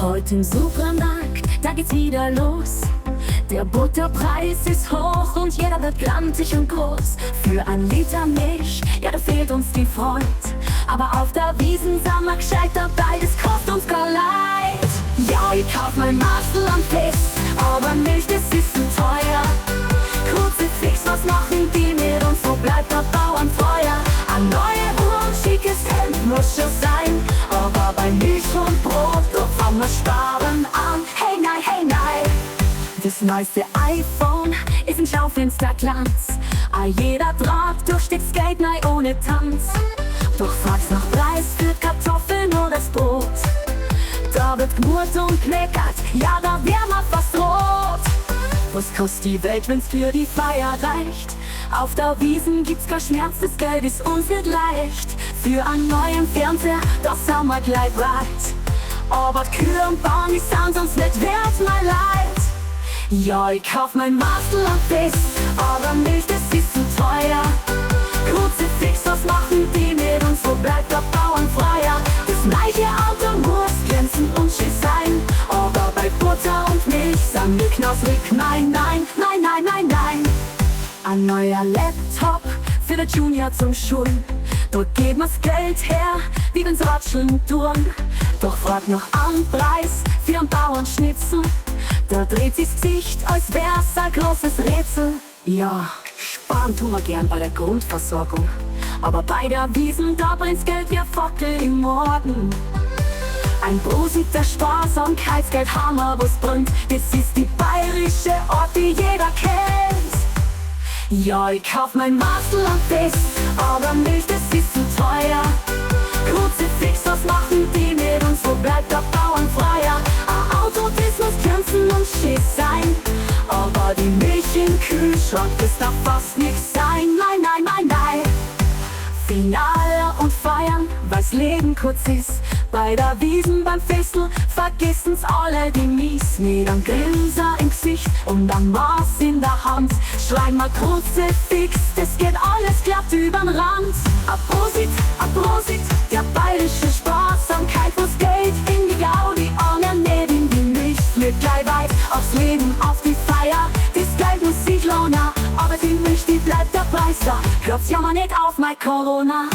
Heute im Supermarkt, da geht's wieder los. Der Butterpreis ist hoch und jeder wird grantig und groß. Für ein Liter Milch, ja da fehlt uns die Freude. Aber auf der Wiesn sind wir gescheit dabei, das kostet uns gar leid. Ja, ich kauf mein Maßel am Fest, aber Milch, das ist zu teuer. Kruzifix, was machen die mit uns, wo bleibt der Bauernfeuer? Eine neue Uhr und schickes Hemd muss schon sein, aber bei Milch und Brot, doch fangen wir sparen an. Hey nein, hey nein. Das neueste iPhone ist ein Schaufensterglanz. Jeder Draht durchsteckt's Geld nein ohne Tanz. Doch fragst nach Preis für Kartoffeln oder das Brot. Da wird gemurrt und kmeckert, ja da wär man fast rot. Was kostet die Welt, wenn's für die Feier reicht? Auf der Wiesn gibt's kein Schmerz, das Geld ist uns nicht leicht. Für einen neuen Fernseher, das haben wir gleich bereit. Aber die Kühe und Bauern, die sind uns nicht wert, mein Leid. Ja, ich kauf mein Maßel am Fest, aber Milch, das ist zu teuer. Kruzifix, was machen die mit uns, wo bleibt der Bauernfreier? Das neue Auto muss glänzen und schick sein, aber bei Butter und Milch sind wir knausrig, nein, nein, nein, nein, nein, nein. Ein neuer Laptop für den Junior zum Schulen, dort geben wir's Geld her, wie wenn's Ratscheln tun. Doch frag noch am Preis für einen Bauernschnitzel, da dreht sich's Gesicht, als wär's ein großes Rätsel. Ja, sparen tun wir gern bei der Grundversorgung, aber bei der Wiesn, da brennt's Geld wie Fackel im Morgen. Ein Prosit der Sparsamkeitsgeld haben wir, was bringt, das ist die bayerische Art, die jeder kennt. Ja, ich kauf mein Maßel am Fest, aber Milch, das ist zu teuer. Kruzifix, was machen die mit uns, wo bleibt der Bauernfreier? Ein Auto, das muss glänzen und schick sein, aber die Milch im Kühlschrank, das darf fast nix sein, nein, nein, nein, nein. Finale und feiern, weil's Leben kurz ist. Bei der Wiesn beim Festel vergessen's alle die Mies. Mit einem Grinser im Gesicht und am Maß in der Hand schreien wir Kruzifix, das geht alles glatt übern Rand. A Prosit, der bayerische Sparsamkeit, wo's Geld in die Gaudi, und nicht in die Milch. Mit gleich weit aufs Leben, auf die Feier, das Geld muss sich lohnen, aber die Milch, die bleibt der Preis da. Hört's ja mal nicht auf, mein Corona.